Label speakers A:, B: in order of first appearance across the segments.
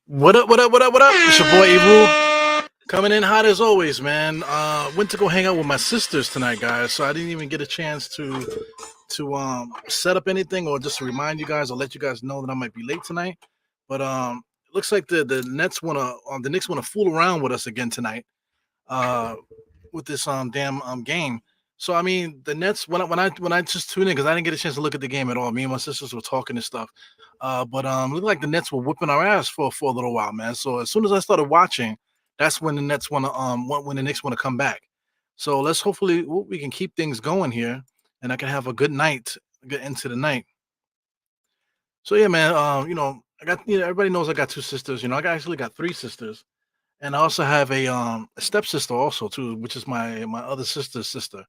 A: What up, what up, what up, what up? It's your boy Evil. Coming in hot as always, man. Went to go hang out with my sisters tonight, guys. So I didn't even get a chance to set up anything or just to remind you guys or let you guys know that I might be late tonight. But it looks like the Knicks wanna fool around with us again tonight. Uh with this damn game. So I mean the Nets when I just tuned in because I didn't get a chance to look at the game at all. Me and my sisters were talking and stuff. But looked like the Nets were whipping our ass for a little while, man. So as soon as I started watching, that's when the Nets want to when the Knicks want to come back. So let's hopefully we can keep things going here, and I can have a good night, get into the night. So yeah, man. I got everybody knows I got two sisters. Actually got three sisters, and I also have a stepsister also too, which is my other sister's sister.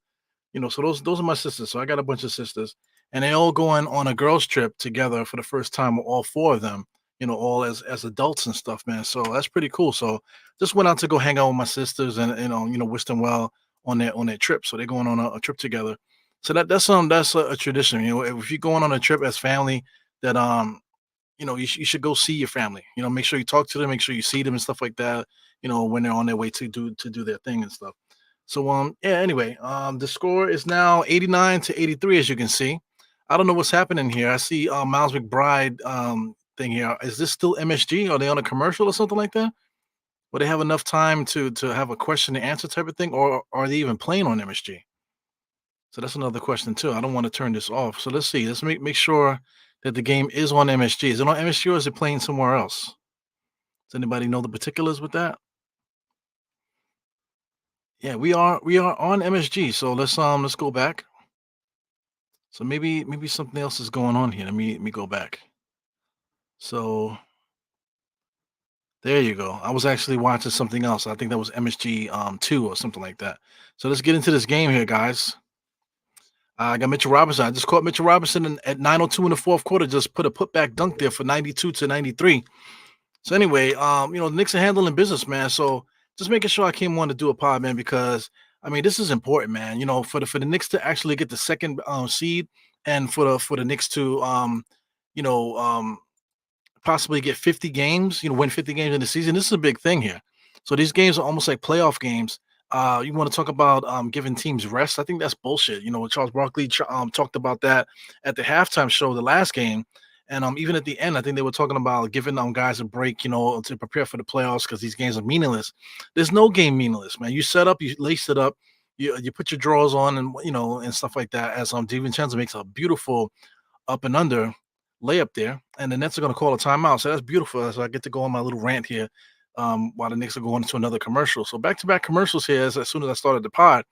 A: So those are my sisters. So I got a bunch of sisters, and they all going on a girls trip together for the first time. All four of them, all as adults and stuff, man. So that's pretty cool. So just went out to go hang out with my sisters, and wish them well on their trip. So they're going on a trip together. So that's a tradition. If you're going on a trip as family, that you should go see your family. Make sure you talk to them, make sure you see them and stuff like that. When they're on their way to do their thing and stuff. So yeah, anyway, the score is now 89-83, as you can see. I don't know what's happening here. I see Miles McBride thing here. Is this still MSG? Are they on a commercial or something like that? Will they have enough time to have a question and answer type of thing, or are they even playing on MSG? So that's another question too. I don't want to turn this off. So let's see. Let's make sure that the game is on MSG. Is it on MSG or is it playing somewhere else? Does anybody know the particulars with that? Yeah, we are on MSG. So let's go back. So maybe something else is going on here. Let me go back. So there you go. I was actually watching something else. I think that was MSG 2 or something like that. So let's get into this game here, guys. I got Mitchell Robinson. I just caught Mitchell Robinson at 9:02 in the fourth quarter. Just put a putback dunk there for 92-93. So anyway, the Knicks are handling business, man. So just making sure I came on to do a pod, man, because I mean this is important, man. For the Knicks to actually get the second seed, and for the Knicks to you know um, possibly get 50 games, win 50 games in the season. This is a big thing here. So these games are almost like playoff games. You want to talk about giving teams rest? I think that's bullshit. Charles Barkley talked about that at the halftime show, the last game, and even at the end, I think they were talking about giving guys a break, to prepare for the playoffs because these games are meaningless. There's no game meaningless, man. You set up, you lace it up, you put your drawers on, and and stuff like that. As DiVincenzo makes a beautiful up and under layup there, and the Nets are going to call a timeout. So that's beautiful. So I get to go on my little rant here while the Knicks are going into another commercial. So back to back commercials here as soon as I started the pod.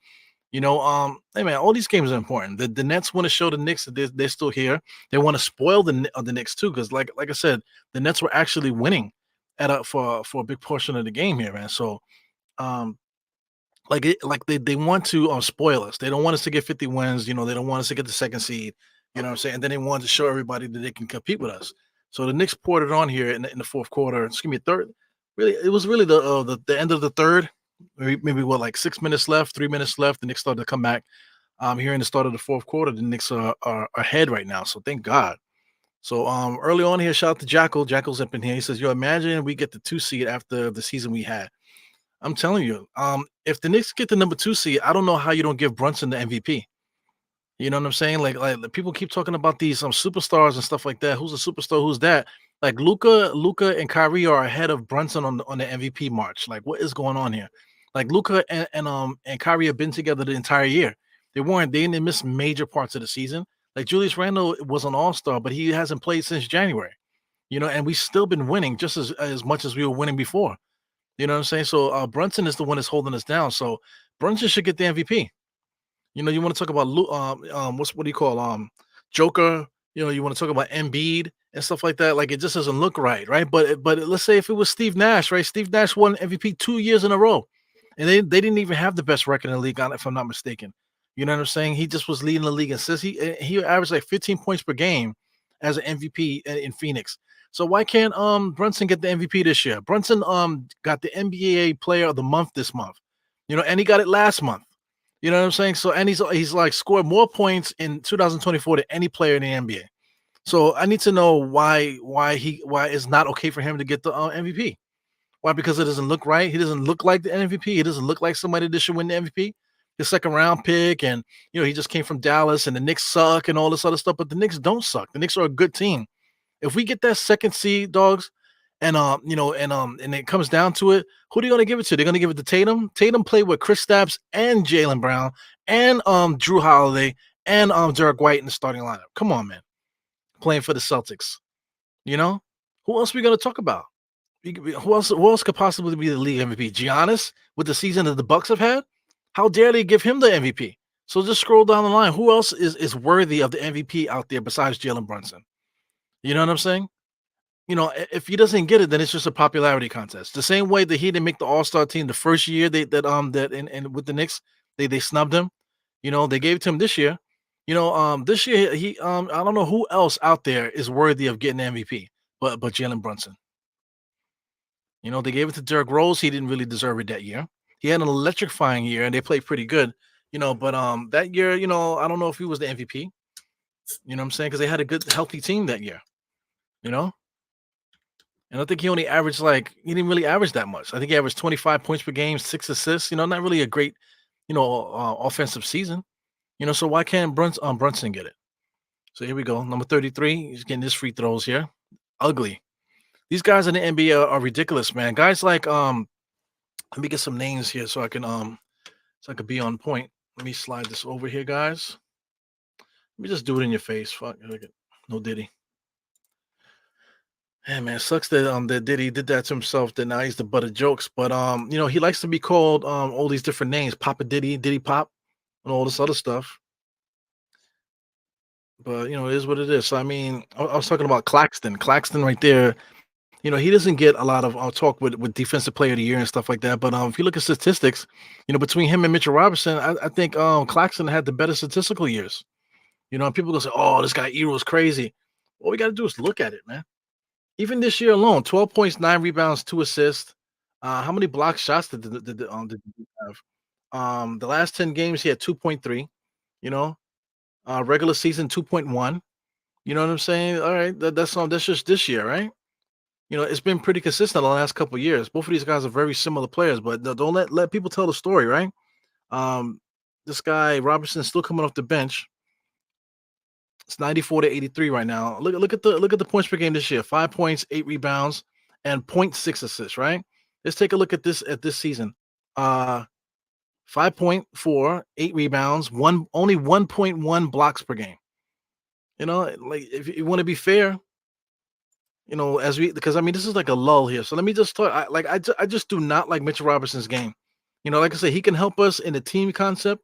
A: Hey man, all these games are important. The Nets want to show the Knicks that they're still here. They want to spoil the Knicks too, because like I said, the Nets were actually winning for a big portion of the game here, man. So um, they want to spoil us. They don't want us to get 50 wins. They don't want us to get the second seed. You know what I'm saying? And then they want to show everybody that they can compete with us. So the Knicks poured it on here in the fourth quarter. Excuse me, third. Really, it was really the end of the third. Maybe what, like 6 minutes left, 3 minutes left. The Knicks started to come back. Here in the start of the fourth quarter, the Knicks are ahead right now. So thank God. So early on here, shout out to Jackal. Jackal's up in here. He says, "Yo, imagine we get the 2 seed after the season we had." I'm telling you, if the Knicks get the number 2 seed, I don't know how you don't give Brunson the MVP. You know what I'm saying? Like the people keep talking about these superstars and stuff like that. Who's a superstar? Who's that? Like Luca, and Kyrie are ahead of Brunson on the MVP march. Like, what is going on here? Like Luca and Kyrie have been together the entire year. They didn't miss major parts of the season. Like Julius Randle was an all-star, but he hasn't played since January. And we've still been winning just as much as we were winning before. You know what I'm saying? So Brunson is the one that's holding us down. So Brunson should get the MVP. You want to talk about what do you call Joker? You want to talk about Embiid and stuff like that. Like it just doesn't look right? But let's say if it was Steve Nash, right? Steve Nash won MVP 2 years in a row, and they didn't even have the best record in the league, if I'm not mistaken. You know what I'm saying? He just was leading the league, and says he averaged like 15 points per game as an MVP in Phoenix. So why can't Brunson get the MVP this year? Brunson got the NBA Player of the Month this month, and he got it last month. You know what I'm saying? So and he's like scored more points in 2024 than any player in the NBA. So I need to know why it's not okay for him to get the MVP. Why? Because it doesn't look right. He doesn't look like the MVP. He doesn't look like somebody that should win the MVP. The second round pick, and he just came from Dallas, and the Knicks suck, and all this other stuff. But the Knicks don't suck. The Knicks are a good team. If we get that second seed, dogs, and it comes down to it, who are they gonna give it to? They're gonna give it to Tatum. Tatum played with Chris Stapps and Jalen Brown and Drew Holiday and Derek White in the starting lineup. Come on, man, playing for the Celtics. You know, who else are we gonna talk about? Who else could possibly be the league MVP? Giannis with the season that the Bucks have had? How dare they give him the MVP? So just scroll down the line. Who else is worthy of the MVP out there besides Jalen Brunson? You know what I'm saying? If he doesn't get it, then it's just a popularity contest. The same way that he didn't make the All-Star team the first year that and with the Knicks, they snubbed him. They gave it to him this year. This year he I don't know who else out there is worthy of getting MVP, but Jalen Brunson. They gave it to Derrick Rose. He didn't really deserve it that year. He had an electrifying year, and they played pretty good. But that year, I don't know if he was the MVP. You know what I'm saying? Because they had a good, healthy team that year. You know, and I think he only averaged he didn't really average that much. I think he averaged 25 points per game, 6 assists. Not really a great, offensive season. So why can't Brunson get it? So here we go. Number 33. He's getting his free throws here. Ugly. These guys in the NBA are ridiculous, man. Guys like let me get some names here so I can be on point. Let me slide this over here, guys. Let me just do it in your face. Fuck, look at no Diddy. Yeah, man, sucks that Diddy did that to himself. That now he's the butt of jokes. But he likes to be called all these different names, Papa Diddy, Diddy Pop, and all this other stuff. But it is what it is. So I mean, I was talking about Claxton. Claxton right there. He doesn't get a lot of talk with defensive player of the year and stuff like that. But if you look at statistics, between him and Mitchell Robinson, I think Claxton had the better statistical years. And people gonna say, "Oh, this guy Ero's crazy." All we got to do is look at it, man. Even this year alone, 12 points, 9 rebounds, 2 assists. How many block shots did he have? The last 10 games, he had 2.3. You know, regular season 2.1. You know what I'm saying? All right, that's just this year, right? It's been pretty consistent the last couple of years. Both of these guys are very similar players, but don't let people tell the story, right? Um, this guy Robinson's still coming off the bench. It's 94 to 83 right now. Look at the points per game this year. 5 points, 8 rebounds, and point 0.6 assists, right? Let's take a look at this season. 5.4, 8 rebounds, only 1.1 blocks per game. Like if you want to be fair, as we because I mean this is like a lull here. So let me just talk. I just do not like Mitchell Robinson's game. Like I said, he can help us in the team concept.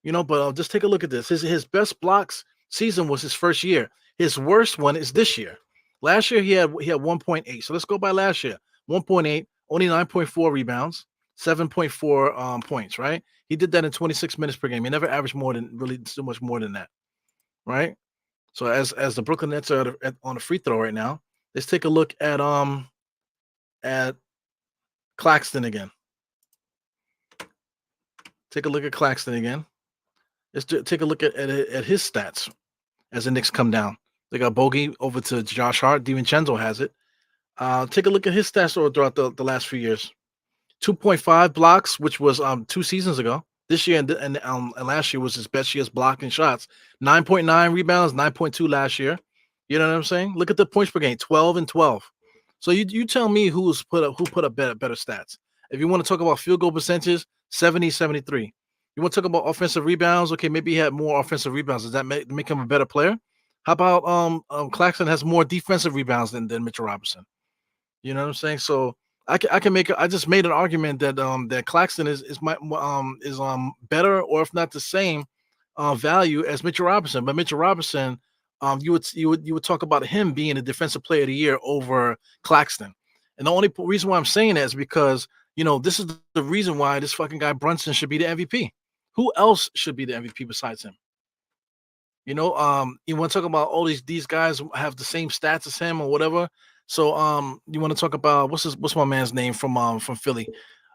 A: But just take a look at this. His best blocks season was his first year. His worst one is this year. Last year he had 1.8. So let's go by last year. 1.8, only 9.4 rebounds, 7.4 points, right? He did that in 26 minutes per game. He never averaged really so much more than that, right? So as the Brooklyn Nets are on a free throw right now, let's take a look at Claxton again. Take a look at Claxton again. Let's take a look at his stats as the Knicks come down. They got Bogey over to Josh Hart. DiVincenzo has it. Take a look at his stats throughout the last few years. 2.5 blocks, which was 2 seasons ago. This year and last year was his best year's blocking shots. 9.9 rebounds, 9.2 last year. You know what I'm saying? Look at the points per game, 12 and 12. So you tell me who put up better stats. If you want to talk about field goal percentages, 70, 73. You want to talk about offensive rebounds? Okay, maybe he had more offensive rebounds. Does that make him a better player? How about Claxton has more defensive rebounds than Mitchell Robinson? You know what I'm saying? So I just made an argument that Claxton is better or if not the same value as Mitchell Robinson. But Mitchell Robinson, you would talk about him being a defensive player of the year over Claxton. And the only reason why I'm saying that is because this is the reason why this fucking guy Brunson should be the MVP. Who else should be the MVP besides him? You want to talk about all these guys have the same stats as him or whatever. So you want to talk about what's my man's name from Philly?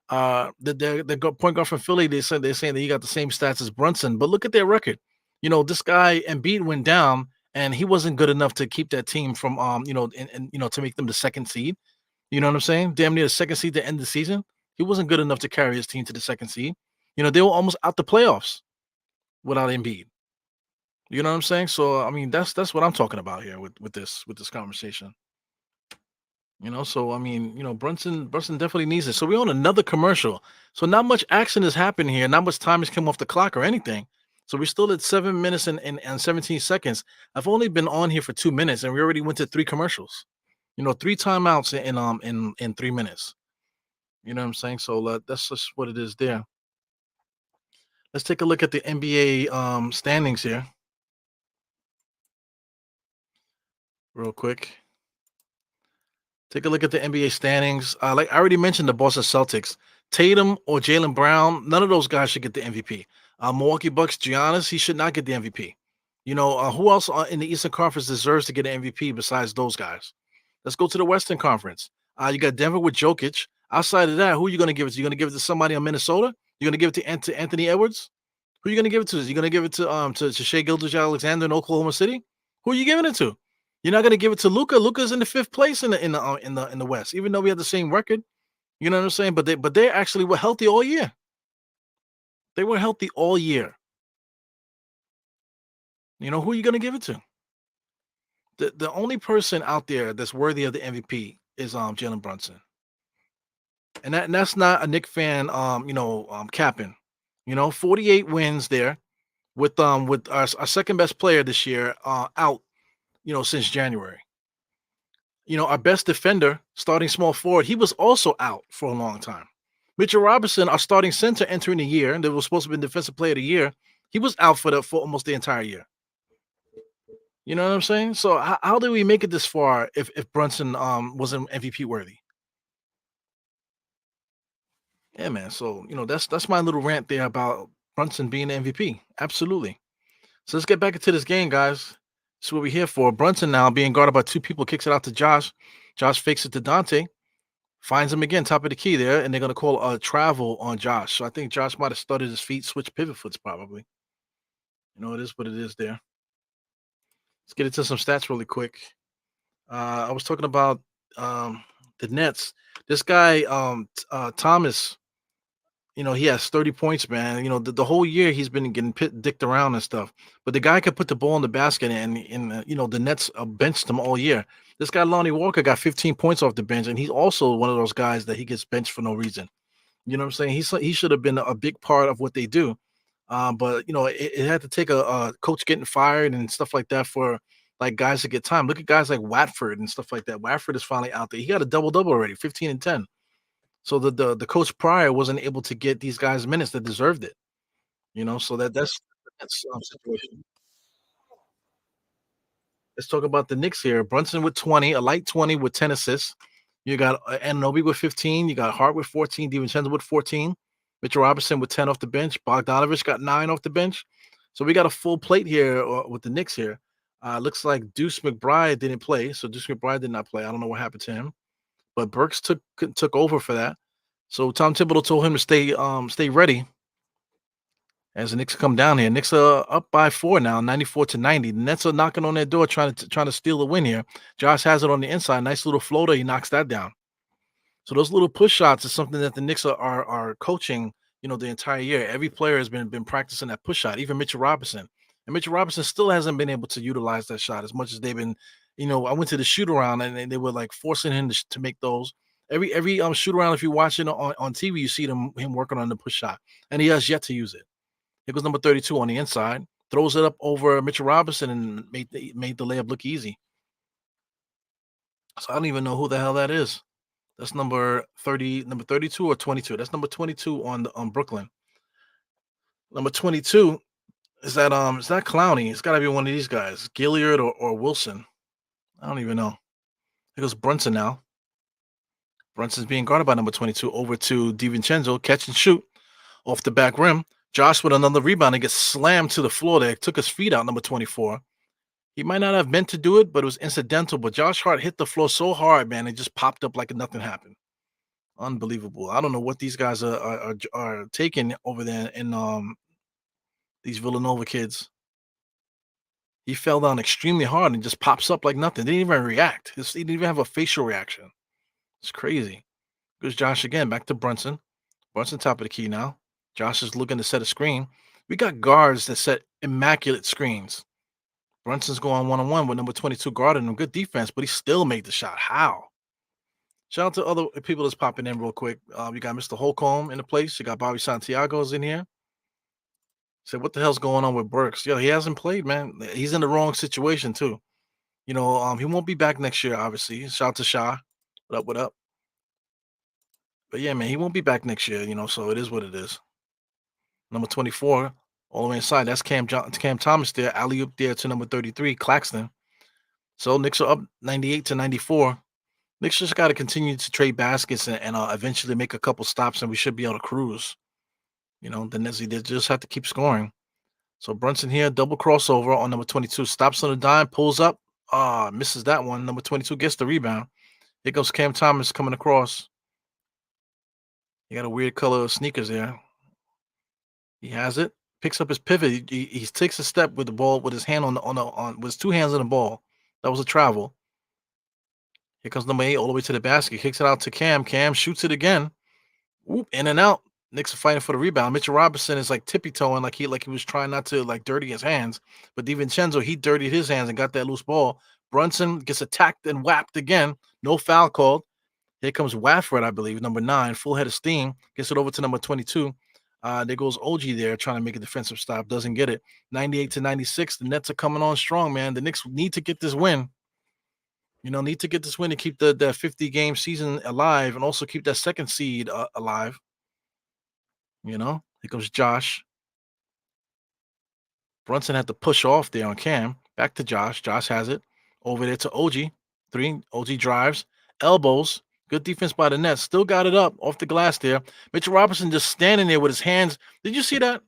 A: The point guard from Philly, they're saying that he got the same stats as Brunson, but look at their record. This guy Embiid went down, and he wasn't good enough to keep that team from and to make them the second seed. You know what I'm saying? Damn near the second seed to end the season. He wasn't good enough to carry his team to the second seed. They were almost out the playoffs without Embiid. You know what I'm saying? So I mean, that's what I'm talking about here with this conversation. So I mean, Brunson definitely needs it. So we're on another commercial. So not much action has happened here. Not much time has come off the clock or anything. So we're still at 7 minutes and 17 seconds. I've only been on here for 2 minutes, and we already went to three commercials. Three timeouts in 3 minutes. You know what I'm saying? So that's just what it is there. Let's take a look at the NBA standings here, real quick. Take a look at the NBA standings. Like I already mentioned, the Boston Celtics, Tatum or Jalen Brown, none of those guys should get the MVP. Milwaukee Bucks, Giannis, he should not get the MVP. Who else in the Eastern Conference deserves to get an MVP besides those guys? Let's go to the Western Conference. You got Denver with Jokic. Outside of that, who are you going to give it to? You going to give it to somebody in Minnesota? You're going to give it to Anthony Edwards? Who are you going to give it to? Is you going to give it to Shea Gilgeous-Alexander in Oklahoma City? Who are you giving it to? You're not going to give it to Luca. Luca's in the fifth place in the West, even though we had the same record. You know what I'm saying? But they actually were healthy all year. They were healthy all year. Who are you going to give it to? The only person out there that's worthy of the MVP is Jalen Brunson, and that's not a Knick fan capping. 48 wins there with our second best player this year out since January. Our best defender, starting small forward, he was also out for a long time. Mitchell Robinson, our starting center entering the year, and that was supposed to be defensive player of the year, he was out for almost the entire year. You know what I'm saying? So how did we make it this far if Brunson wasn't MVP worthy? Yeah, man. So that's my little rant there about Brunson being the MVP. Absolutely. So let's get back into this game, guys. That's what we're here for. Brunson now being guarded by two people, kicks it out to Josh. Josh fakes it to Dante. Finds him again, top of the key there, and they're gonna call a travel on Josh. So I think Josh might have started his feet, switched pivot foots, probably. It is what it is there. Let's get into some stats really quick. I was talking about the Nets. This guy, Thomas, he has 30 points, man. The whole year he's been getting dicked around and stuff. But the guy could put the ball in the basket, and the Nets benched him all year. This guy, Lonnie Walker, got 15 points off the bench, and he's also one of those guys that he gets benched for no reason. You know what I'm saying? He should have been a big part of what they do. But it had to take a coach getting fired and stuff like that for like guys to get time. Look at guys like Watford and stuff like that. Watford is finally out there. He got a double already, 15 and 10. So the coach prior wasn't able to get these guys minutes that deserved it. So that's situation. Let's talk about the Knicks here. Brunson with 20, a light 20 with 10 assists. You got Anunoby with 15. You got Hart with 14. DiVincenzo with 14. Mitchell Robinson with 10 off the bench. Bogdanovich got 9 off the bench. So we got a full plate here with the Knicks here. Looks like Deuce McBride didn't play. So Deuce McBride did not play. I don't know what happened to him. But Burks took over for that. So Tom Thibodeau told him to stay ready as the Knicks come down here. Knicks are up by 4 now, 94-90. The Nets are knocking on their door trying to steal a win here. Josh has it on the inside. Nice little floater. He knocks that down. So those little push shots is something that the Knicks are coaching, the entire year. Every player has been practicing that push shot, even Mitchell Robinson. And Mitchell Robinson still hasn't been able to utilize that shot as much as they've been. I went to the shoot around and they were like forcing him to make those. Every shoot around, if you watch it on TV, you see him working on the push shot, and he has yet to use it. Here goes number 32 on the inside, throws it up over Mitchell Robinson and made the layup look easy. So I don't even know who the hell that is. That's number 32 or 22. That's number 22 on Brooklyn. Number 22 is that it's not Clowney. It's got to be one of these guys, Gilliard or Wilson. I don't even know. Here goes Brunson now. Brunson's being guarded by number 22 over to DiVincenzo, catch and shoot off the back rim. Josh with another rebound and gets slammed to the floor there. Took his feet out, number 24. He might not have meant to do it, but it was incidental. But Josh Hart hit the floor so hard, man, it just popped up like nothing happened. Unbelievable. I don't know what these guys are taking over there in these Villanova kids. He fell down extremely hard and just pops up like nothing. Didn't even react. He didn't even have a facial reaction. It's crazy. Goes Josh again. Back to Brunson. Brunson top of the key now. Josh is looking to set a screen. We got guards that set immaculate screens. Brunson's going one-on-one with number 22 guarding him. Good defense, but he still made the shot. How? Shout out to other people that's popping in real quick. You got Mr. Holcomb in the place. You got Bobby Santiago's in here. Said, what the hell's going on with Burks? Yo, he hasn't played, man. He's in the wrong situation too. He won't be back next year, obviously. Shout out to Shah. What up, what up? But yeah, man, he won't be back next year, so it is what it is. Number 24, all the way inside. That's Cam Thomas there. Alley up there to number 33, Claxton. So Knicks are up 98-94. Knicks just got to continue to trade baskets and eventually make a couple stops, and we should be able to cruise. The Nets, they just have to keep scoring. So Brunson here, double crossover on number 22. Stops on the dime, pulls up. Misses that one. Number 22 gets the rebound. Here goes Cam Thomas coming across. He got a weird color of sneakers there. He has it. Picks up his pivot. He takes a step with the ball with his hand with his two hands on the ball. That was a travel. Here comes number 8 all the way to the basket. Kicks it out to Cam. Cam shoots it again. Whoop, in and out. Knicks are fighting for the rebound. Mitchell Robinson is like tippy-toeing like he was trying not to like dirty his hands. But DiVincenzo, he dirtied his hands and got that loose ball. Brunson gets attacked and whapped again. No foul called. Here comes Wafford, I believe, number 9, full head of steam. Gets it over to number 22. There goes OG there trying to make a defensive stop. Doesn't get it. 98-96. The Nets are coming on strong, man. The Knicks need to get this win. Need to get this win to keep the 50-game season alive and also keep that second seed alive. Here comes Josh. Brunson had to push off there on Cam. Back to Josh. Josh has it. Over there to OG. 3. OG drives. Elbows. Good defense by the Nets. Still got it up off the glass there. Mitchell Robinson just standing there with his hands. Did you see that?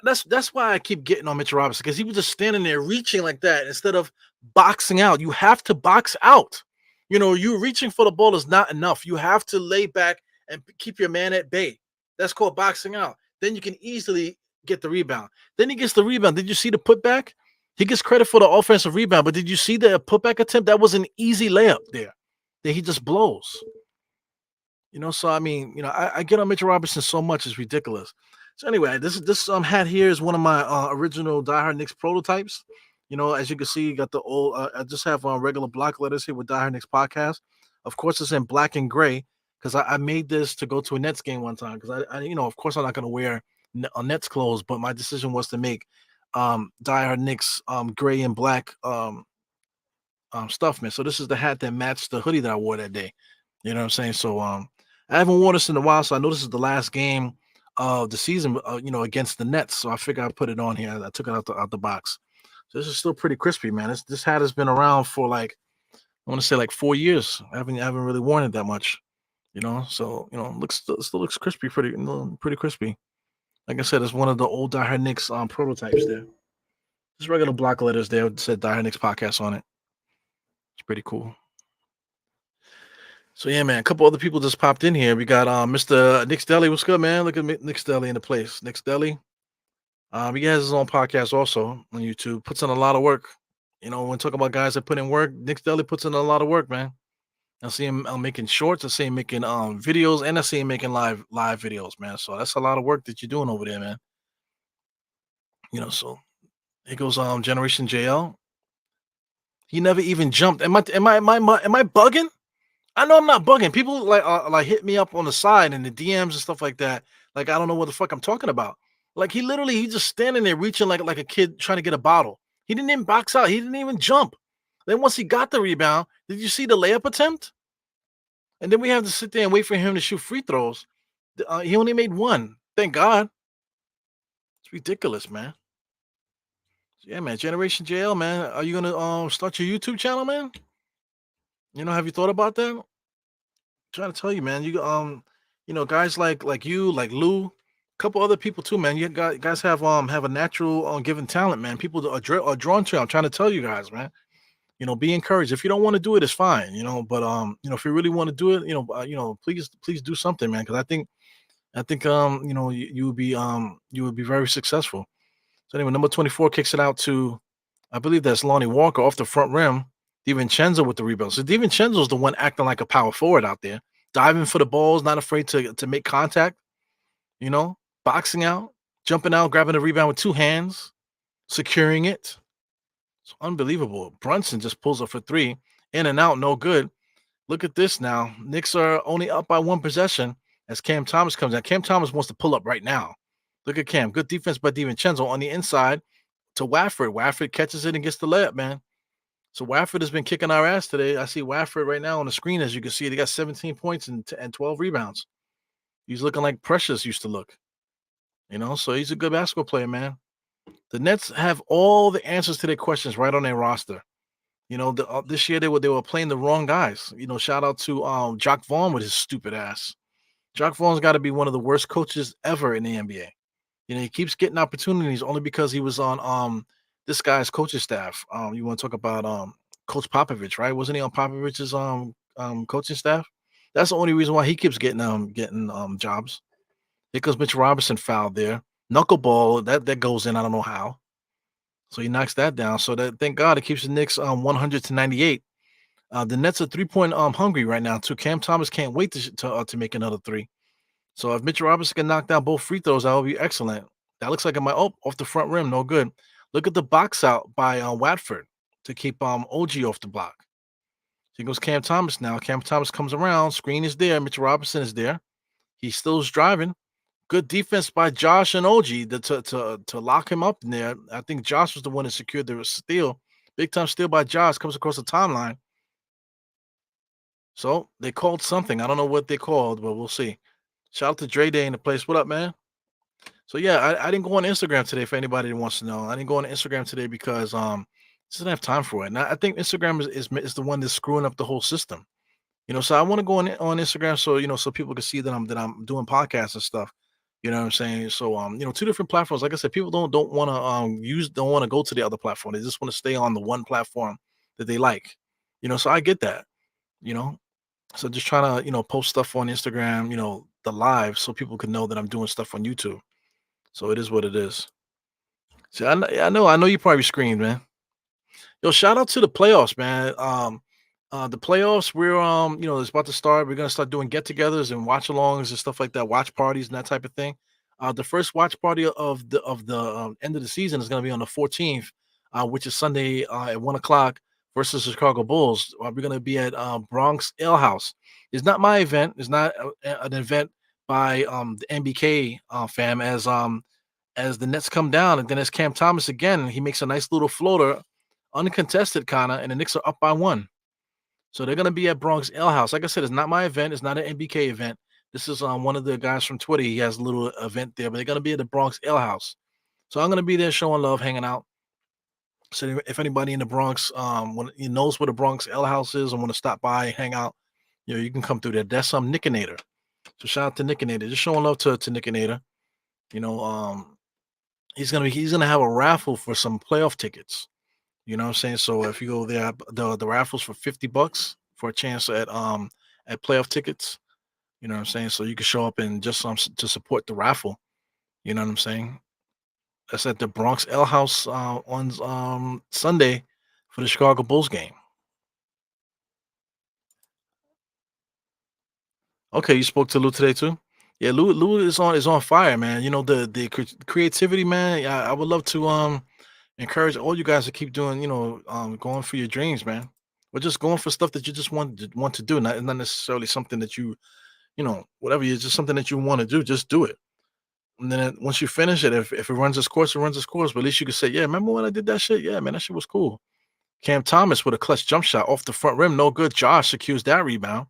A: That's why I keep getting on Mitchell Robinson, because he was just standing there reaching like that instead of boxing out. You have to box out. You reaching for the ball is not enough. You have to lay back and keep your man at bay. That's called boxing out. Then you can easily get the rebound. Then he gets the rebound. Did you see the putback? He gets credit for the offensive rebound, but did you see the putback attempt? That was an easy layup there that he just blows. So I mean, I get on Mitchell Robinson so much, it's ridiculous. So anyway, this hat here is one of my original Die Hard Knicks prototypes. As you can see, you got the old. I just have regular block letters here with Die Hard Knicks podcast. Of course, it's in black and gray because I made this to go to a Nets game one time. Because I of course, I'm not going to wear Nets clothes, but my decision was to make Die Hard Knicks gray and black stuff, man. So this is the hat that matched the hoodie that I wore that day. You know what I'm saying? So I haven't worn this in a while, so I know this is the last game of the season, against the Nets. So I figured I'd put it on here. I took it out the box. So this is still pretty crispy, man. This hat has been around for I want to say 4 years. I haven't really worn it that much, So still looks crispy, pretty crispy. Like I said, it's one of the old Die Hard Knicks prototypes there. Just regular block letters there. It said Die Hard Knicks podcast on it. It's pretty cool. So yeah, man, a couple other people just popped in here. We got Mr. Nick's Deli. What's good, man? Look at Nick's Deli in the place. Nick's Deli. He has his own podcast also on YouTube. Puts in a lot of work. When talking about guys that put in work, Nick's Deli puts in a lot of work, man. I see him making shorts. I see him making videos, and I see him making live videos, man. So that's a lot of work that you're doing over there, man. So it goes Generation JL. He never even jumped. Am I bugging? I know I'm not bugging. People like hit me up on the side and the DMs and stuff like that. Like I don't know what the fuck I'm talking about. Like he just standing there reaching like a kid trying to get a bottle. He didn't even box out. He didn't even jump. Then once he got the rebound, did you see the layup attempt? And then we have to sit there and wait for him to shoot free throws. He only made one. Thank God. It's ridiculous, man. Yeah, man. Generation JL, man. Are you gonna start your YouTube channel, man? Have you thought about that? I'm trying to tell you, man. You guys like you, like Lou, Couple other people too, man. You guys have a natural given talent, man. People are drawn to. I'm trying to tell you guys, man. Be encouraged. If you don't want to do it, it's fine. But if you really want to do it, please do something, man. Because I think you would be very successful. So anyway, number 24 kicks it out to, I believe that's Lonnie Walker off the front rim. DiVincenzo with the rebound. So DiVincenzo's the one acting like a power forward out there, diving for the balls, not afraid to make contact. You know, boxing out, jumping out, grabbing the rebound with two hands, securing it. It's unbelievable. Brunson just pulls up for three, in and out, no good. Look at this now. Knicks are only up by one possession as Cam Thomas comes out. Cam Thomas wants to pull up right now. Look at Cam. Good defense by DiVincenzo on the inside to Wafford. Wafford catches it and gets the layup, man. So Wafford has been kicking our ass today. I see Wafford right now on the screen, as you can see. They got 17 points and 12 rebounds. He's looking like Precious used to look. So he's a good basketball player, man. The Nets have all the answers to their questions right on their roster. This year they were playing the wrong guys. Shout out to Jock Vaughn with his stupid ass. Jock Vaughn's got to be one of the worst coaches ever in the NBA. He keeps getting opportunities only because he was on this guy's coaching staff. You want to talk about Coach Popovich, right? Wasn't he on Popovich's coaching staff? That's the only reason why he keeps getting jobs. Because Mitch Robinson fouled there. Knuckleball, that goes in. I don't know how. So he knocks that down. So that, thank God, it keeps the Knicks 100 to 98. The Nets are 3-point hungry right now too. Cam Thomas can't wait to make another three. So if Mitch Robinson can knock down both free throws, that would be excellent. That looks like it might off the front rim, no good. Look at the box out by Watford to keep OG off the block. Here goes Cam Thomas now. Cam Thomas comes around. Screen is there. Mitch Robinson is there. He still is driving. Good defense by Josh and OG to lock him up in there. I think Josh was the one that secured the steal. Big time steal by Josh comes across the timeline. So they called something. I don't know what they called, but we'll see. Shout out to Dre Day in the place. What up, man? So yeah, I didn't go on Instagram today for anybody that wants to know. I didn't go on Instagram today because just didn't have time for it. And I think Instagram is the one that's screwing up the whole system. So I want to go on Instagram so people can see that I'm doing podcasts and stuff. You know what I'm saying? So two different platforms. Like I said, people don't want to don't want to go to the other platform. They just want to stay on the one platform that they like. So I get that. You know, so just trying to post stuff on Instagram. The live so people can know that I'm doing stuff on YouTube. So it is what it is. So I know you probably screamed, man. Yo, shout out to the playoffs, man. The playoffs, it's about to start. We're gonna start doing get-togethers and watch-alongs and stuff like that, watch parties and that type of thing. The first watch party of the end of the season is gonna be on the 14th, which is Sunday at 1 o'clock versus the Chicago Bulls. We're gonna be at Bronx Ale House. It's not my event. It's not an event by the NBK fam as the Nets come down, and then as Cam Thomas again, he makes a nice little floater, uncontested kind of, and the Knicks are up by one. So they're gonna be at Bronx Ale House. Like I said, it's not my event. It's not an NBK event. This is one of the guys from Twitter. He has a little event there, but they're gonna be at the Bronx Ale House. So I'm gonna be there showing love, hanging out. So if anybody in the Bronx when he knows where the Bronx Ale House is and want to stop by, hang out, you can come through there. That's Nickinator. So shout out to Nickinator. Just showing love to Nickinator. You know, he's gonna have a raffle for some playoff tickets. You know what I'm saying? So if you go there, the raffles for $50 for a chance at playoff tickets. You know what I'm saying? So you can show up and just to support the raffle. You know what I'm saying? That's at the Bronx Ale House on Sunday for the Chicago Bulls game. Okay, you spoke to Lou today too. Yeah, Lou is on fire, man. The creativity, man. Yeah, I would love to encourage all you guys to keep doing, going for your dreams, man. Or just going for stuff that you just want to do, not necessarily something that whatever. It's just something that you want to do. Just do it. And then once you finish it, if it runs its course, it runs its course. But at least you can say, yeah, remember when I did that shit? Yeah, man, that shit was cool. Cam Thomas with a clutch jump shot off the front rim, no good. Josh secures that rebound,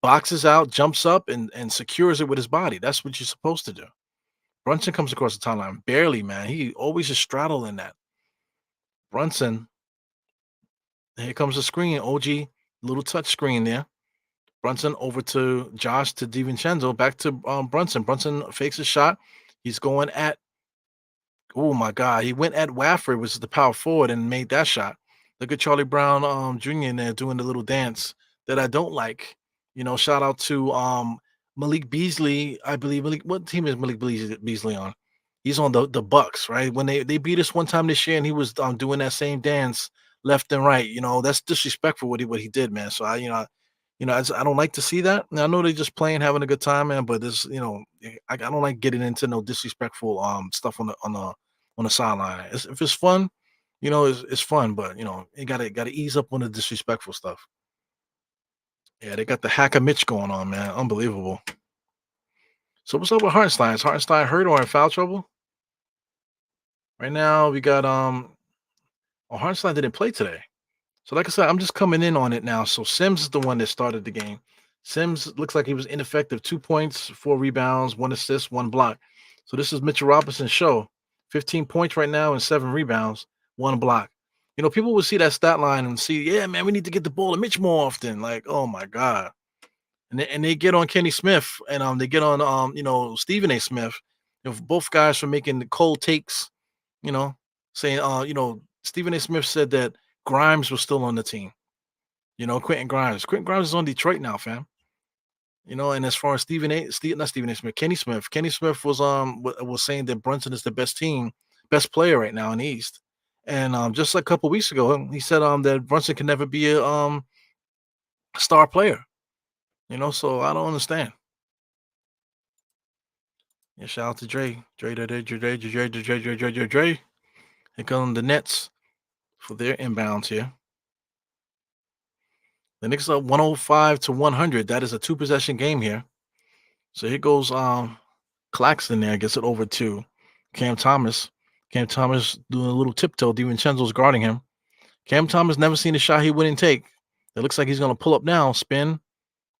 A: boxes out, jumps up, and secures it with his body. That's what you're supposed to do. Brunson comes across the timeline barely, man. He always is straddling that. Brunson, here comes the screen. OG, little touch screen there. Brunson over to Josh to DiVincenzo, back to Brunson. Brunson fakes a shot, He's going at Oh my God, he went at Wafford, which is the power forward, and made that shot. Look at Charlie Brown Jr. in there doing the little dance that I don't like. Shout out to Malik Beasley. I believe what team is Malik Beasley on? He's on the Bucks, right? When they beat us one time this year, and he was doing that same dance left and right. That's disrespectful what he did, man. So I don't like to see that. And I know they're just playing, having a good time, man. But I don't like getting into no disrespectful stuff on the sideline. If it's fun, it's fun. But you gotta ease up on the disrespectful stuff. Yeah, they got the hacker Mitch going on, man. Unbelievable. So what's up with Hartenstein? Is Hartenstein hurt or in foul trouble? Right now we got Hartenstein didn't play today. So, like I said, I'm just coming in on it now. So Sims is the one that started the game. Sims looks like he was ineffective. 2 points, 4 rebounds, 1 assist, 1 block. So this is Mitchell Robinson's show. 15 points right now and 7 rebounds, 1 block. People will see that stat line and see, yeah, man, we need to get the ball to Mitch more often. Like, oh my God. And they get on Kenny Smith and they get on Stephen A. Smith. Both guys for making the cold takes, you know, saying Stephen A. Smith said that Grimes was still on the team. Quentin Grimes. Quentin Grimes is on Detroit now, fam. And as far as not Stephen A. Smith, Kenny Smith. Kenny Smith was saying that Brunson is the best player right now in the East. And just like a couple weeks ago, he said that Brunson can never be a star player. So I don't understand. Yeah, shout out to Dre. Dre. Here come the Nets for their inbounds here. The Knicks are 105 to 100. That is a 2 possession game here. So here goes Claxton there, gets it over to Cam Thomas. Cam Thomas doing a little tiptoe. DiVincenzo's guarding him. Cam Thomas never seen a shot he wouldn't take. It looks like he's going to pull up now, spin,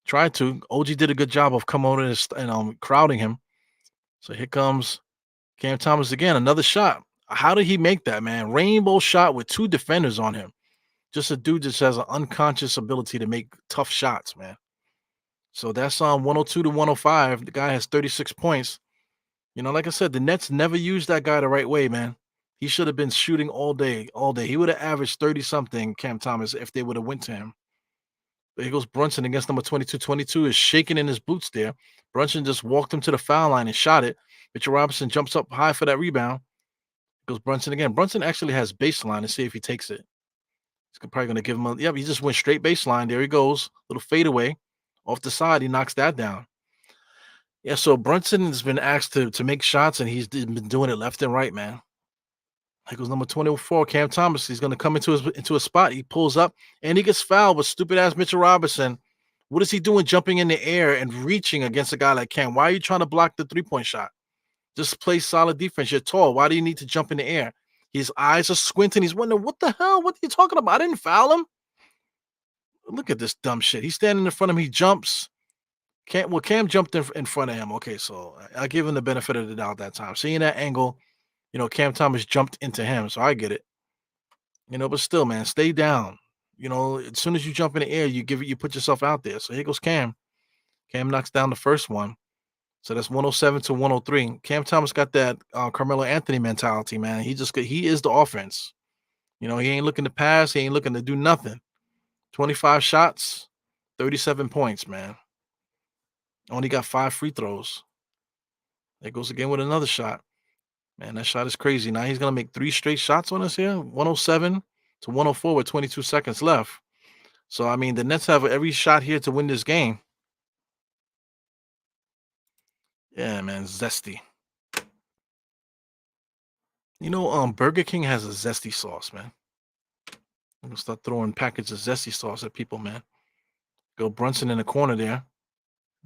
A: try to. OG did a good job of coming over and crowding him. So here comes Cam Thomas again, another shot. How did he make that, man? Rainbow shot with 2 defenders on him. Just a dude just has an unconscious ability to make tough shots, man. So that's 102 to 105. The guy has 36 points. Like I said, the Nets never used that guy the right way, man. He should have been shooting all day, all day. He would have averaged 30 something, Cam Thomas, if they would have went to him. But here goes Brunson against number 22. 22 is shaking in his boots there. Brunson just walked him to the foul line and shot it. Mitchell Robinson jumps up high for that rebound. Goes Brunson again. Brunson actually has baseline to see if he takes it. He's probably going to give him a, yep, he just went straight baseline. There he goes. Little fadeaway off the side. He knocks that down. Yeah, so Brunson has been asked to make shots, and he's been doing it left and right, man. Here goes number 24, Cam Thomas. He's going to come into a spot. He pulls up, and he gets fouled with stupid-ass Mitchell Robinson. What is he doing jumping in the air and reaching against a guy like Cam? Why are you trying to block the three-point shot? Just play solid defense. You're tall. Why do you need to jump in the air? His eyes are squinting. He's wondering, what the hell? What are you talking about? I didn't foul him. Look at this dumb shit. He's standing in front of him. He jumps. Cam jumped in front of him. Okay, so I give him the benefit of the doubt that time. Seeing that angle, Cam Thomas jumped into him, so I get it. But still, man, stay down. As soon as you jump in the air, you put yourself out there. So here goes Cam. Cam knocks down the first one. So that's 107 to 103. Cam Thomas got that Carmelo Anthony mentality, man. He is the offense. He ain't looking to pass. He ain't looking to do nothing. 25 shots, 37 points, man. Only got 5 free throws. There goes again with another shot. Man, that shot is crazy. Now he's going to make 3 straight shots on us here. 107 to 104 with 22 seconds left. So, I mean, the Nets have every shot here to win this game. Yeah, man, zesty. Burger King has a zesty sauce, man. I'm going to start throwing packets of zesty sauce at people, man. Go Brunson in the corner there.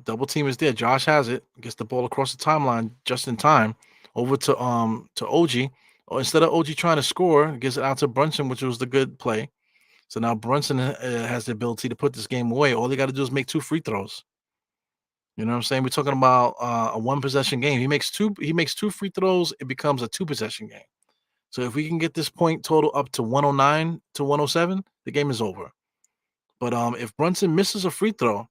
A: Double team is there. Josh has it. Gets the ball across the timeline just in time. Over to OG. Or instead of OG trying to score, gives it out to Brunson, which was the good play. So now Brunson has the ability to put this game away. All they got to do is make 2 free throws. You know what I'm saying? We're talking about a 1 possession game. He makes 2 free throws, it becomes a 2 possession game. So if we can get this point total up to 109 to 107, the game is over. But if Brunson misses a free throw,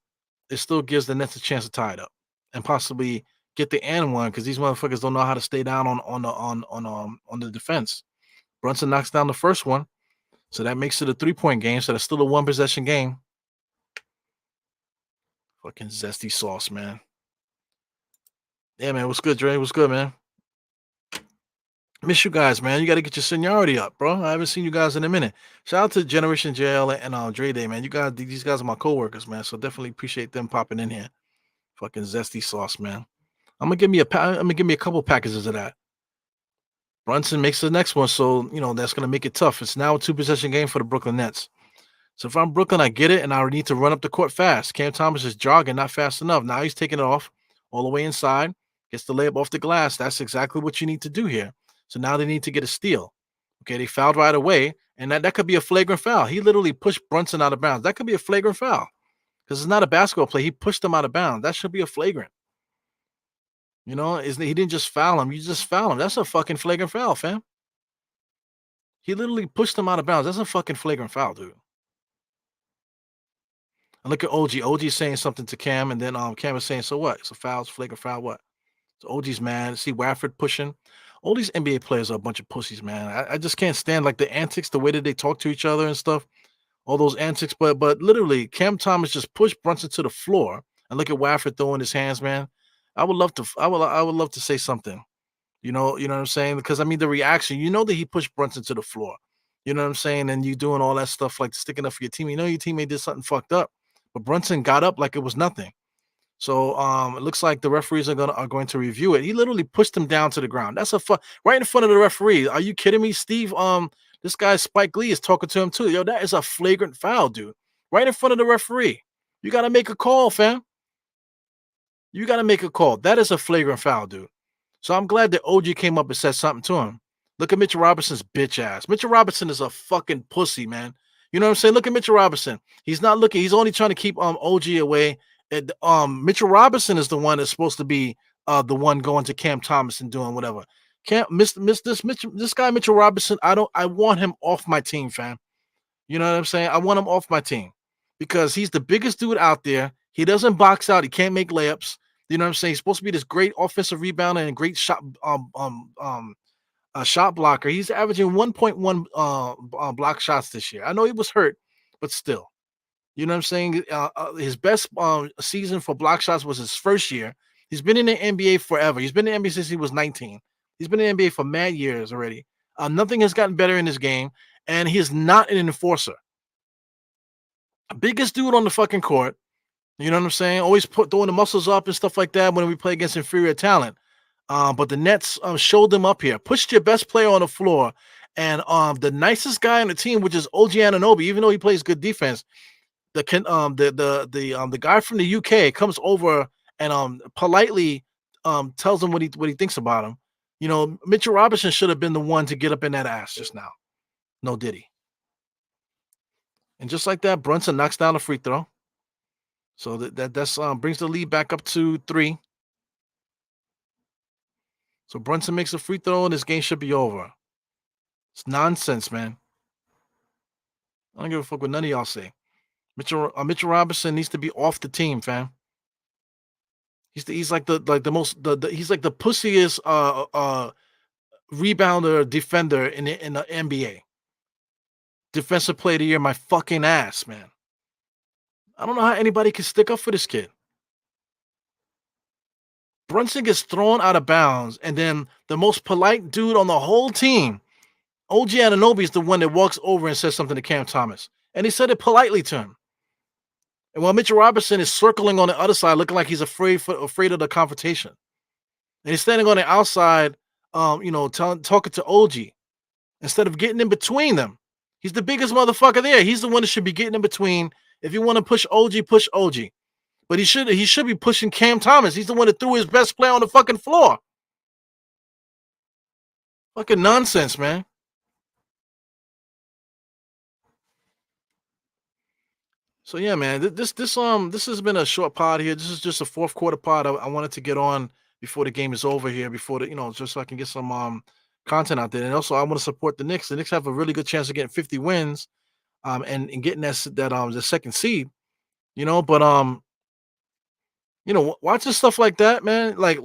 A: it still gives the Nets a chance to tie it up and possibly get the and one because these motherfuckers don't know how to stay down on the defense. Brunson knocks down the first one, so that makes it a 3-point game. So that's still a one possession game. Fucking zesty sauce, man. Yeah, man. What's good, Dre? What's good, man? Miss you guys, man. You got to get your seniority up, bro. I haven't seen you guys in a minute. Shout out to Generation JL and Dre Day, man. You guys, these guys are my coworkers, man. So definitely appreciate them popping in here. Fucking zesty sauce, man. I'm gonna give me a couple packages of that. Brunson makes the next one, so that's gonna make it tough. It's now a two possession game for the Brooklyn Nets. So if I'm Brooklyn, I get it, and I need to run up the court fast. Cam Thomas is jogging, not fast enough. Now he's taking it off all the way inside, gets the layup off the glass. That's exactly what you need to do here. So now they need to get a steal. Okay, they fouled right away, and that could be a flagrant foul. He literally pushed Brunson out of bounds. That could be a flagrant foul because it's not a basketball play. He pushed him out of bounds. That should be a flagrant. He didn't just foul him. You just foul him. That's a fucking flagrant foul, fam. He literally pushed him out of bounds. That's a fucking flagrant foul, dude. And look at OG. OG's saying something to Cam, and then Cam is saying, "So what? It's a foul. It's a flagrant foul. What?" So OG's mad. See Wafford pushing. All these NBA players are a bunch of pussies, man. I just can't stand like the antics, the way that they talk to each other and stuff. All those antics, but literally, Cam Thomas just pushed Brunson to the floor, and look at Wafford throwing his hands, man. I would love to say something. You know what I'm saying? Because I mean the reaction, that he pushed Brunson to the floor. You know what I'm saying? And you doing all that stuff like sticking up for your team. You know your teammate did something fucked up, but Brunson got up like it was nothing. So it looks like the referees are going to review it. He literally pushed him down to the ground. That's right in front of the referee. Are you kidding me, Steve? This guy Spike Lee is talking to him too. Yo, that is a flagrant foul, dude. Right in front of the referee. You got to make a call, fam. You got to make a call. That is a flagrant foul, dude. So I'm glad that OG came up and said something to him. Look at Mitchell Robinson's bitch ass. Mitchell Robinson is a fucking pussy, man. You know what I'm saying? Look at Mitchell Robinson. He's not looking. He's only trying to keep OG away. And Mitchell Robinson is the one that's supposed to be the one going to Cam Thomas and doing whatever. Can't miss this guy Mitchell Robinson. I want him off my team, fam. You know what I'm saying? I want him off my team because he's the biggest dude out there. He doesn't box out. He can't make layups. You know what I'm saying? He's supposed to be this great offensive rebounder and great shot blocker. He's averaging 1.1 block shots this year. I know he was hurt, but still. You know what I'm saying? His best season for block shots was his first year. He's been in the NBA forever. He's been in the NBA since he was 19. He's been in the NBA for mad years already. Nothing has gotten better in his game, and he is not an enforcer. Biggest dude on the fucking court. You know what I'm saying? Always throwing the muscles up and stuff like that when we play against inferior talent. But the Nets showed them up here, pushed your best player on the floor, and the nicest guy on the team, which is OG Anunoby, even though he plays good defense, the guy from the UK comes over and politely tells him what he thinks about him. Mitchell Robinson should have been the one to get up in that ass just now. No diddy. And just like that, Brunson knocks down a free throw. So that's brings the lead back up to 3. So Brunson makes a free throw and this game should be over. It's nonsense, man. I don't give a fuck what none of y'all say. Mitchell Robinson needs to be off the team, fam. He's like the most he's like the pussiest rebounder defender in the NBA. Defensive player of the year, my fucking ass, man. I don't know how anybody can stick up for this kid. Brunson gets thrown out of bounds, and then the most polite dude on the whole team, OG Anunoby, is the one that walks over and says something to Cam Thomas. And he said it politely to him. And while Mitchell Robinson is circling on the other side, looking like he's afraid of the confrontation. And he's standing on the outside, talking to OG instead of getting in between them. He's the biggest motherfucker there. He's the one that should be getting in between. If you want to push OG, push OG. But he should be pushing Cam Thomas. He's the one that threw his best player on the fucking floor. Fucking nonsense, man. So yeah, man, this has been a short pod here. This is just a fourth quarter pod. I wanted to get on before the game is over here, before just so I can get some content out there. And also I want to support the Knicks. The Knicks have a really good chance of getting 50 wins, and getting that the second seed. But Watching stuff like that, man, like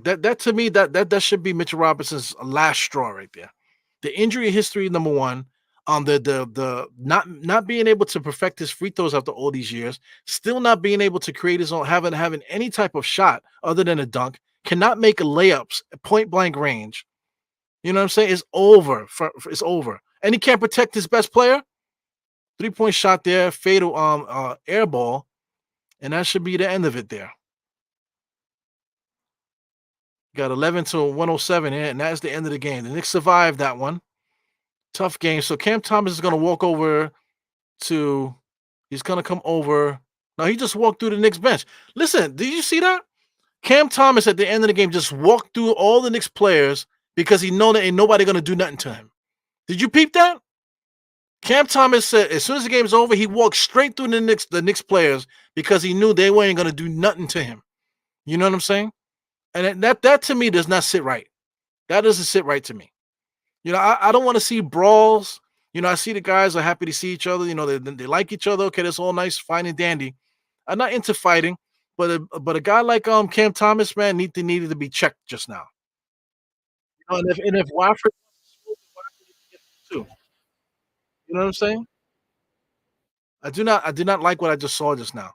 A: that to me, that should be Mitchell Robinson's last straw right there. The injury history, number one, the not being able to perfect his free throws after all these years, still not being able to create his own, having any type of shot other than a dunk, cannot make layups at point blank range. You know what I'm saying? It's over. It's over, and he can't protect his best player. 3-point shot there, fatal air ball, and that should be the end of it there. Got 11 to 107 here, and that's the end of the game. The Knicks survived that one. Tough game. So Cam Thomas is going to walk over to, he's going to come over. No, he just walked through the Knicks bench. Listen, did you see that? Cam Thomas at the end of the game just walked through all the Knicks players because he know that ain't nobody going to do nothing to him. Did you peep that? Cam Thomas said as soon as the game's over, he walked straight through the Knicks players because he knew they weren't going to do nothing to him. You know what I'm saying? And that to me does not sit right. That doesn't sit right to me. I don't want to see brawls. I see the guys are happy to see each other. They like each other. Okay, that's all nice, fine and dandy. I'm not into fighting, but a guy like Cam Thomas, man, needed to be checked just now. And if Watford too, you know what I'm saying? I did not like what I just saw just now.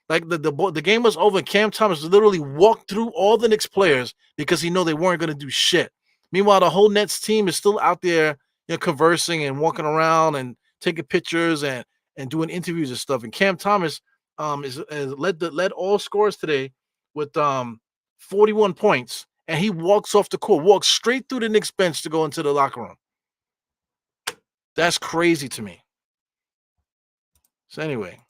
A: Like the game was over. Cam Thomas literally walked through all the Knicks players because he know they weren't going to do shit. Meanwhile, the whole Nets team is still out there, conversing and walking around and taking pictures and doing interviews and stuff. And Cam Thomas is led all scores today with 41 points, and he walks off the court, walks straight through the Knicks bench to go into the locker room. That's crazy to me. So anyway.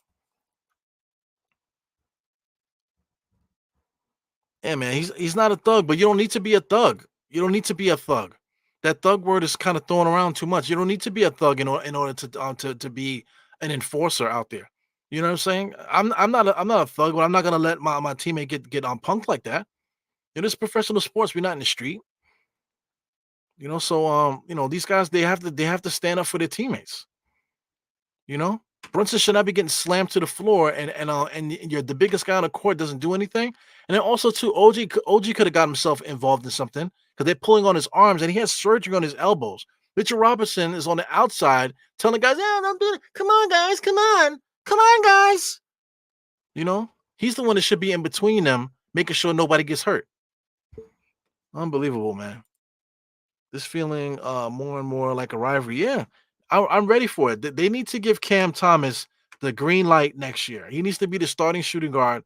A: Yeah, man, he's not a thug, but you don't need to be a thug. You don't need to be a thug. That thug word is kind of thrown around too much. You don't need to be a thug in order to be an enforcer out there. You know what I'm saying? I'm not a thug, but I'm not gonna let my teammate get on punked like that. It's professional sports. We're not in the street. So these guys they have to stand up for their teammates. You know, Brunson should not be getting slammed to the floor, and you're the biggest guy on the court doesn't do anything. And then also too, OG could have got himself involved in something because they're pulling on his arms and he has surgery on his elbows. Mitchell Robinson is on the outside telling the guys, "Yeah, don't do it. Come on, guys, come on, guys." He's the one that should be in between them, making sure nobody gets hurt. Unbelievable, man. This feeling more and more like a rivalry. Yeah, I'm ready for it. They need to give Cam Thomas the green light next year. He needs to be the starting shooting guard,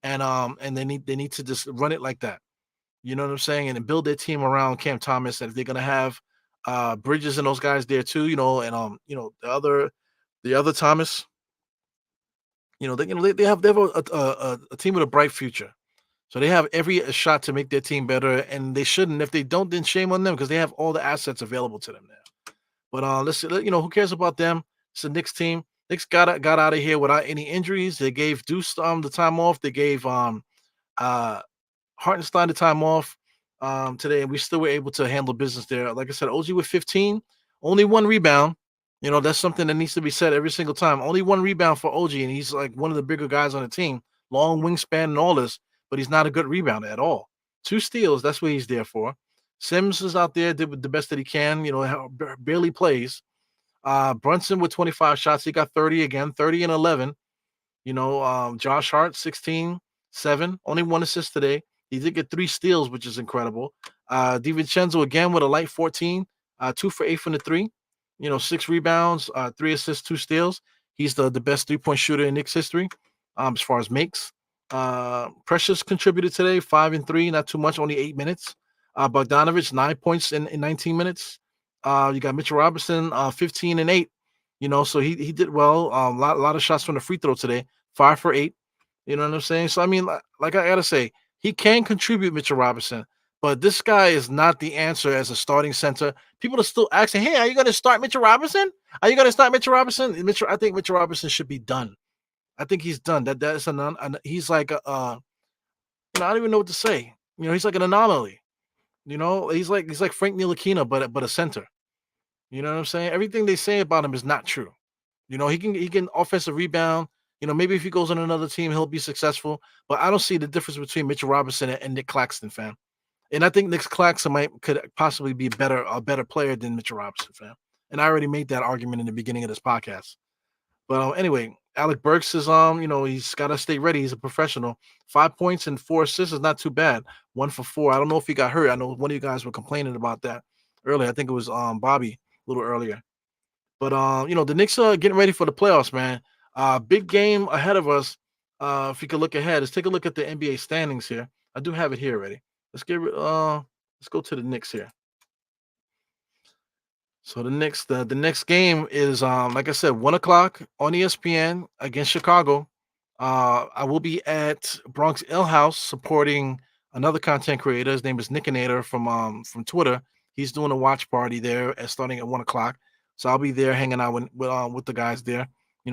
A: and they need to just run it like that. You know what I'm saying? And then build their team around Cam Thomas. And if they're gonna have Bridges and those guys there too, and the other Thomas, they have a team with a bright future. So they have every shot to make their team better, and they shouldn't. If they don't, then shame on them because they have all the assets available to them now. But who cares about them? It's the Knicks team. Knicks got out of here without any injuries. They gave Deuce the time off. They gave uh Hartenstein the time off today, and we still were able to handle business there. Like I said, OG with 15, only one rebound. That's something that needs to be said every single time. Only one rebound for OG, and he's like one of the bigger guys on the team, long wingspan and all this, but he's not a good rebounder at all. 2 steals, that's what he's there for. Sims is out there, did the best that he can, barely plays. Brunson with 25 shots, he got 30 again, 30 and 11. Josh Hart, 16, 7, only 1 assist today. He did get 3 steals, which is incredible. DiVincenzo again with a light 14, 2 for 8 from the 3. 6 rebounds, 3 assists, 2 steals. He's the best 3-point shooter in Knicks history as far as makes. Precious contributed today, 5 and 3, not too much, only 8 minutes. Bogdanovich, 9 points in 19 minutes. You got Mitchell Robinson, 15 and 8. So he did well. A lot of shots from the free throw today, 5 for 8. You know what I'm saying? So I mean, like I gotta say, he can contribute, Mitchell Robinson, but this guy is not the answer as a starting center. People are still asking, "Hey, are you going to start Mitchell Robinson? Are you going to start Mitchell Robinson?" I think Mitchell Robinson should be done. I think he's done. He's like I don't even know what to say. He's like an anomaly. He's like Frank Ntilikina, but a center. You know what I'm saying? Everything they say about him is not true. He can offensive rebound. Maybe if he goes on another team, he'll be successful. But I don't see the difference between Mitchell Robinson and Nick Claxton, fam. And I think Nick Claxton could possibly be a better player than Mitchell Robinson, fam. And I already made that argument in the beginning of this podcast. But anyway, Alec Burks is he's got to stay ready. He's a professional. 5 points and 4 assists is not too bad. 1 for 4. I don't know if he got hurt. I know one of you guys were complaining about that earlier. I think it was Bobby a little earlier. But the Knicks are getting ready for the playoffs, man. Big game ahead of us. If you could look ahead, let's take a look at the NBA standings here. I do have it here already. Let's go to the Knicks here. So the next game is like I said, 1 o'clock on ESPN against Chicago. I will be at Bronx Ale House supporting another content creator. His name is Nickinator from Twitter. He's doing a watch party there starting at 1 o'clock. So I'll be there hanging out with the guys there,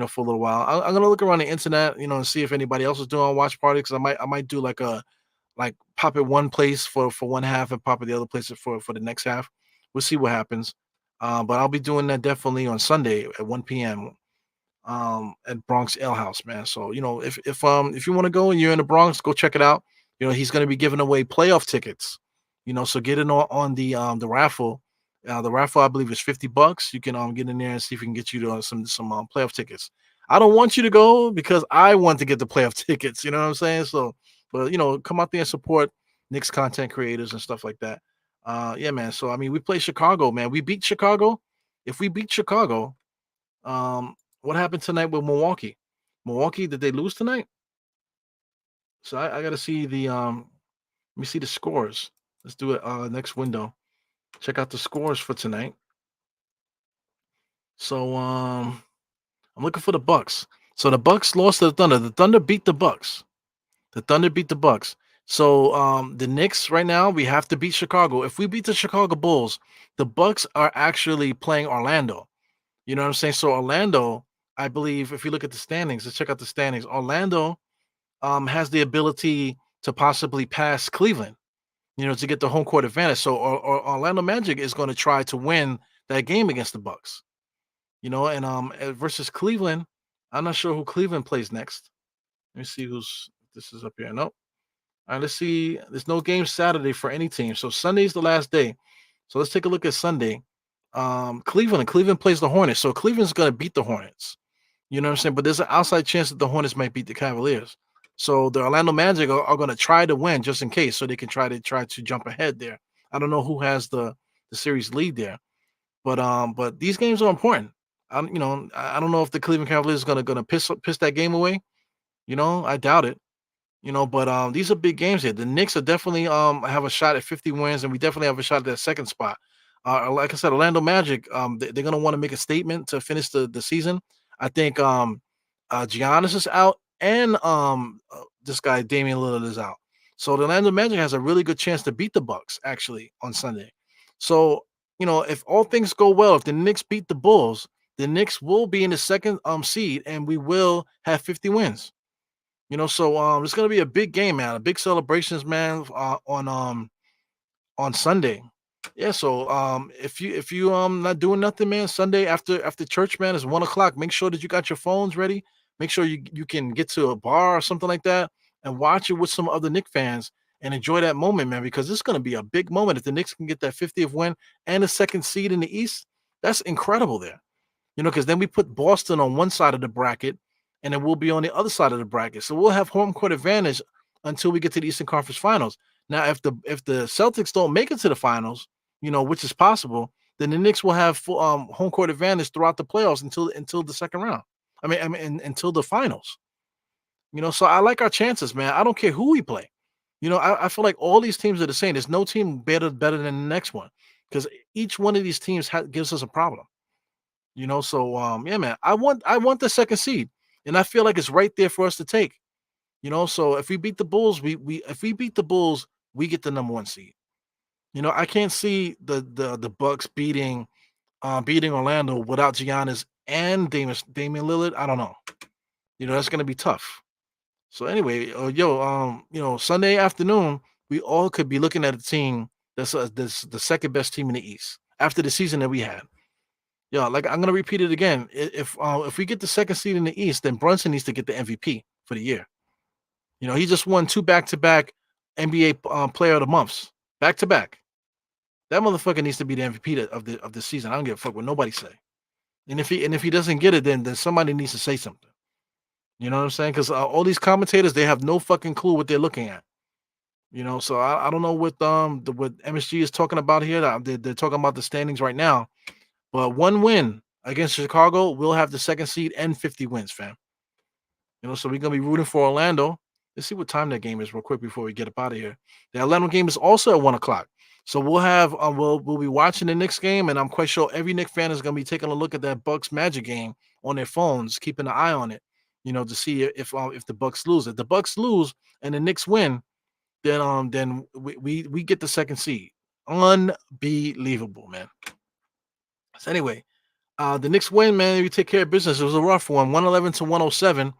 A: for a little while. I'm gonna look around the internet, and see if anybody else is doing a watch party because I might do like pop it one place for one half and pop it the other place for the next half. We'll see what happens. But I'll be doing that definitely on Sunday at 1 p.m. At Bronx Ale House, man. So if you want to go and you're in the Bronx, go check it out. He's going to be giving away playoff tickets. So get in on the raffle. The raffle I believe is $50. You can get in there and see if we can get you to some playoff tickets. I don't want you to go because I want to get the playoff tickets. You know what I'm saying? So, but come out there and support Knicks content creators and stuff like that. Yeah, man. So I mean, we play Chicago, man. We beat Chicago. If we beat Chicago, what happened tonight with Milwaukee? Milwaukee, did they lose tonight? So I got to see let me see the scores. Let's do it. Next window. Check out the scores for tonight. So I'm looking for the Bucks. So the Bucks lost to the Thunder. The Thunder beat the Bucks. The Thunder beat the Bucks. So the Knicks right now, we have to beat Chicago. If we beat the Chicago Bulls, the Bucks are actually playing Orlando. You know what I'm saying? So Orlando, I believe, if you look at the standings, let's check out the standings. Orlando has the ability to possibly pass Cleveland, to get the home court advantage. So Orlando Magic is going to try to win that game against the Bucks. And versus Cleveland, I'm not sure who Cleveland plays next. Let me see who's this is up here. Nope. All right, let's see. There's no game Saturday for any team. So Sunday's the last day. So let's take a look at Sunday. Cleveland plays the Hornets. So Cleveland's going to beat the Hornets. You know what I'm saying? But there's an outside chance that the Hornets might beat the Cavaliers. So the Orlando Magic are going to try to win just in case, so they can try to jump ahead there. I don't know who has the series lead there, but these games are important. I don't know if the Cleveland Cavaliers is gonna piss that game away. I doubt it. But these are big games here. The Knicks are definitely have a shot at 50 wins, and we definitely have a shot at that second spot. Like I said, Orlando Magic, they're gonna want to make a statement to finish the season. I think Giannis is out, and this guy Damian Lillard is out. So the Orlando Magic has a really good chance to beat the Bucks actually on Sunday. So if all things go well, if the Knicks beat the Bulls, the Knicks will be in the second seed, and we will have 50 wins. So it's gonna be a big game, man. A big celebrations, man, on Sunday. Yeah. So if you not doing nothing, man, Sunday after church, man, is 1 o'clock. Make sure that you got your phones ready. Make sure you can get to a bar or something like that and watch it with some other Knicks fans and enjoy that moment, man, because it's gonna be a big moment if the Knicks can get that 50th win and the second seed in the East. That's incredible there. Because then we put Boston on one side of the bracket, and then we'll be on the other side of the bracket. So we'll have home court advantage until we get to the Eastern Conference Finals. Now, if the Celtics don't make it to the finals, which is possible, then the Knicks will have full, home court advantage throughout the playoffs until the second round. I mean, until the finals. So I like our chances, man. I don't care who we play. I feel like all these teams are the same. There's no team better than the next one because each one of these teams gives us a problem. So yeah, man, I want the second seed, and I feel like it's right there for us to take. So if we beat the Bulls, we if we beat the Bulls, we get the number one seed. I can't see the Bucks beating Orlando without Giannis and Damian Lillard. I don't know. That's gonna be tough. So anyway, Sunday afternoon, we all could be looking at a team that's the second best team in the East after the season that we had. Yeah, like I'm gonna repeat it again. If we get the second seed in the East, then Brunson needs to get the MVP for the year. You know, he just won 2 back-to-back NBA Player of the Months, back to back. That motherfucker needs to be the MVP of the season. I don't give a fuck what nobody say. And if he doesn't get it, then somebody needs to say something. You know what I'm saying? Because all these commentators, they have no fucking clue what they're looking at. You know, so I don't know what MSG is talking about here. They're talking about the standings right now, but one win against Chicago, we'll have the second seed and 50 wins, fam. You know, so we're gonna be rooting for Orlando. Let's see what time that game is real quick before we get up out of here. The Atlanta game is also at 1 o'clock. So we'll have we'll be watching the Knicks game, and I'm quite sure every Knicks fan is gonna be taking a look at that Bucks Magic game on their phones, keeping an eye on it, you know, to see if the Bucks lose. If the Bucks lose and the Knicks win, then we get the second seed. Unbelievable, man. So anyway, the Knicks win, man. We take care of business. It was a rough one, 111 to 107.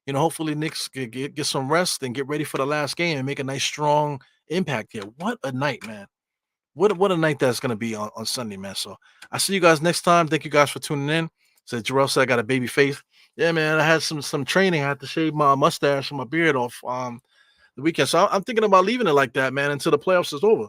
A: You know, hopefully Knicks get some rest and get ready for the last game and make a nice strong impact here. What a night, man. What a night that's gonna be on Sunday, man. So I see you guys next time. Thank you guys for tuning in. So Jarrell said I got a baby face. Yeah, man. I had some training. I had to shave my mustache and my beard off the weekend. So I'm thinking about leaving it like that, man, until the playoffs is over.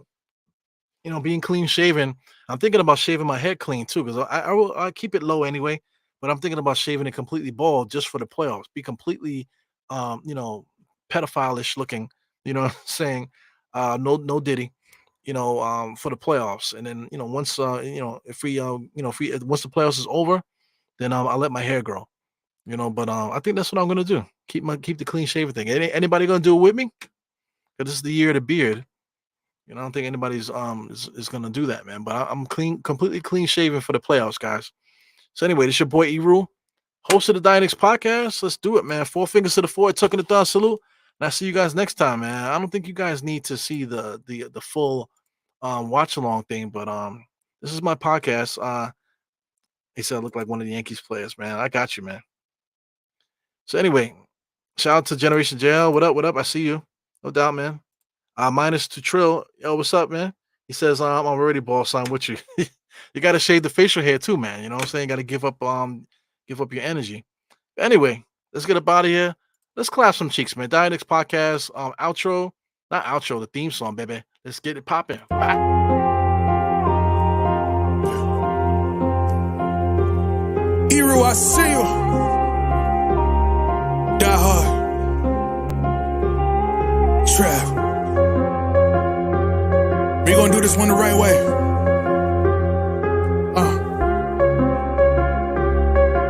A: You know, being clean shaven. I'm thinking about shaving my head clean too, because I keep it low anyway. But I'm thinking about shaving it completely bald just for the playoffs. Be completely, you know, pedophile-ish looking. You know what I'm saying? No Diddy. You know, for the playoffs, and then you know once you know if we once the playoffs is over, then I'll let my hair grow. You know, but I think that's what I'm gonna do. Keep the clean shaven thing. Anybody gonna do it with me? Because this is the year of the beard. You know, I don't think anybody's is gonna do that, man. But I'm completely clean shaven for the playoffs, guys. So anyway, this is your boy Eru, host of the Dynamics podcast. Let's do it, man. 4 fingers to the forehead, tucking the thumb salute. And I see you guys next time, man. I don't think you guys need to see the full watch along thing, but this is my podcast. He said I look like one of the Yankees players, man. I got you, man. So anyway, shout out to Generation JL. What up? What up? I see you. No doubt, man. Minus to Trill. Yo, what's up, man? He says, I'm already ball sign with you. You gotta shave the facial hair too, man. You know what I'm saying? Gotta give up your energy. But anyway, let's get up out of here. Let's clap some cheeks, man. Dynamics podcast, outro. Not outro, the theme song, baby. Let's get it popping. Bye.
B: Eru, I see you. Die hard. Trap. We gonna do this one the right way.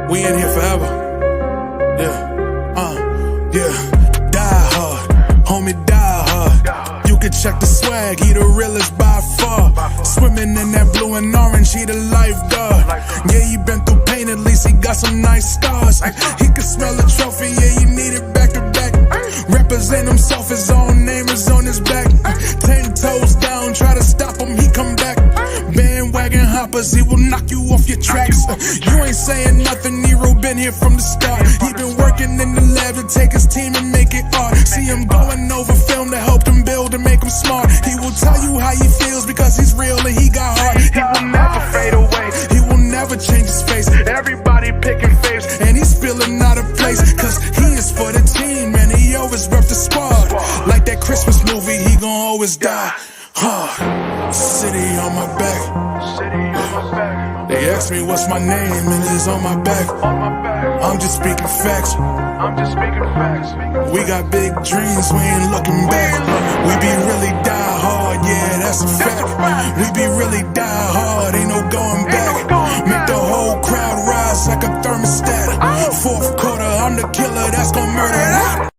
B: We in here forever. Yeah. Die hard. Homie, die hard. You can check the swag, he the realest by far. Swimming in that blue and orange, he the lifeguard. Yeah, he been through pain, at least he got some nice scars. He can smell the trophy, yeah, he need it back to back. Represent himself, his own name is on his back. 10 toes down, try to stop him, he come back. Bandwagon hoppers, he will knock you off your tracks. You ain't saying nothing, Nero been here from the start. He been working in the lab to take his team and make it art. See him going over film to help him build and make him smart. He will tell you how he feels because he's real and he got heart. He will never fade away, he will never change his face. Everybody picking faves and he's feeling out of place. Cause he is for the team and he always rep the squad. Like that Christmas movie, he gon' always die hard. City on my back. They ask me what's my name and it's on my back. I'm just speaking facts. We got big dreams, we ain't looking back. We be really die hard, yeah, that's a fact. We be really die hard, ain't no going back. Make the whole crowd rise like a thermostat. Fourth quarter, I'm the killer that's gon' murder that.